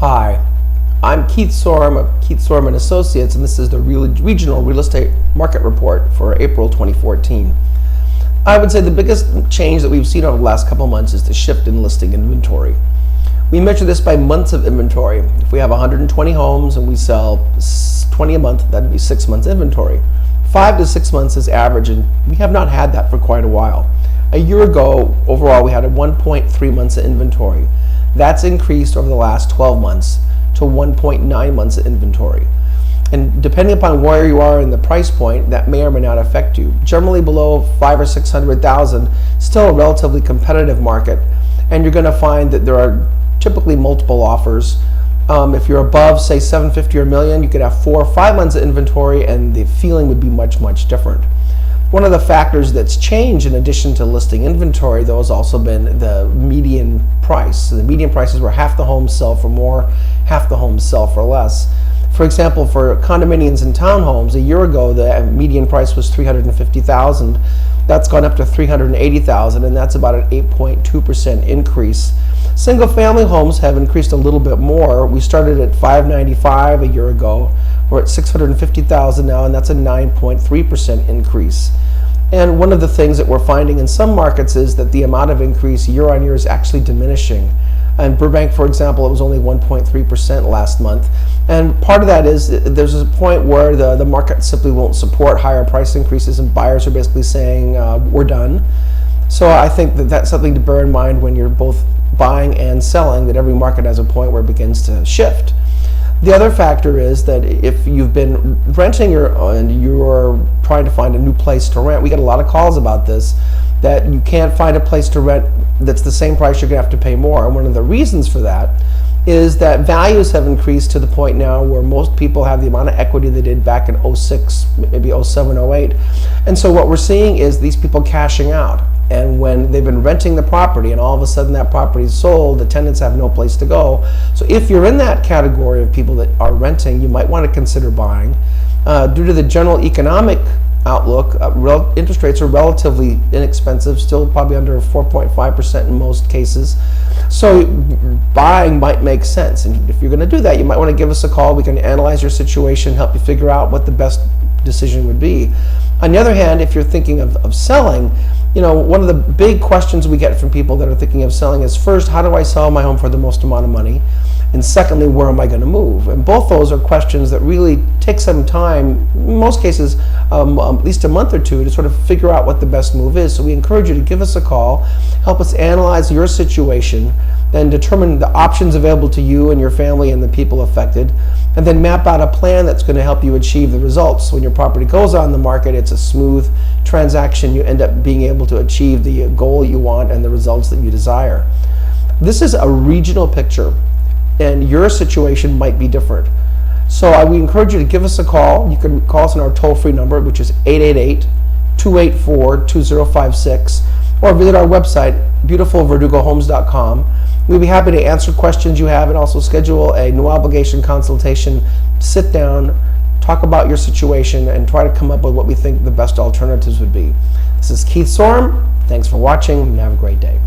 Hi, I'm Keith Sorem of Keith Sorem and Associates, and this is the Regional Real Estate Market Report for April 2014. I would say the biggest change that we've seen over the last couple months is the shift in listing inventory. We measure this by months of inventory. If we have 120 homes and we sell 20 a month, that'd be 6 months inventory. 5 to 6 months is average, and we have not had that for quite a while. A year ago, overall, we had a 1.3 months of inventory. That's increased over the last 12 months to 1.9 months of inventory. And depending upon where you are in the price point, that may or may not affect you. Generally below 500,000 or 600,000, still a relatively competitive market, and you're going to find that there are typically multiple offers. If you're above, say, 750 or $1 million, you could have 4 or 5 months of inventory, and the feeling would be much, much different. One of the factors that's changed in addition to listing inventory, though, has also been the median price. So the median price is where half the homes sell for more, half the homes sell for less. For example, for condominiums and townhomes, a year ago the median price was $350,000. That's gone up to $380,000, and that's about an 8.2% increase. Single family homes have increased a little bit more. We started at $595,000 a year ago. We're at $650,000 now, and that's a 9.3% increase. And one of the things that we're finding in some markets is that the amount of increase year on year is actually diminishing. In Burbank, for example, it was only 1.3% last month. And part of that is there's a point where the market simply won't support higher price increases, and buyers are basically saying, we're done. So I think that that's something to bear in mind when you're both buying and selling, that every market has a point where it begins to shift. The other factor is that if you've been renting and you're trying to find a new place to rent, we get a lot of calls about this, that you can't find a place to rent that's the same price, you're going to have to pay more. And one of the reasons for that is that values have increased to the point now where most people have the amount of equity they did back in 06, maybe 07, 08. And so what we're seeing is these people cashing out. And when they've been renting the property and all of a sudden that property is sold, the tenants have no place to go. So if you're in that category of people that are renting, you might want to consider buying. Due to the general economic outlook, interest rates are relatively inexpensive, still probably under 4.5% in most cases. So buying might make sense. And if you're going to do that, you might want to give us a call. We can analyze your situation, help you figure out what the best decision would be. On the other hand, if you're thinking of selling, one of the big questions we get from people that are thinking of selling is, first, how do I sell my home for the most amount of money? And secondly, where am I going to move? And both those are questions that really take some time, in most cases at least a month or two, to sort of figure out what the best move is. So we encourage you to give us a call, help us analyze your situation, then determine the options available to you and your family and the people affected, and then map out a plan that's going to help you achieve the results. So when your property goes on the market, it's a smooth transaction. You end up being able to achieve the goal you want and the results that you desire. This is a regional picture, and your situation might be different. So we encourage you to give us a call. You can call us on our toll-free number, which is 888-284-2056, or visit our website, beautifulverdugohomes.com. We'd be happy to answer questions you have and also schedule a no obligation consultation. Sit down, talk about your situation, and try to come up with what we think the best alternatives would be. This is Keith Sorem. Thanks for watching, and have a great day.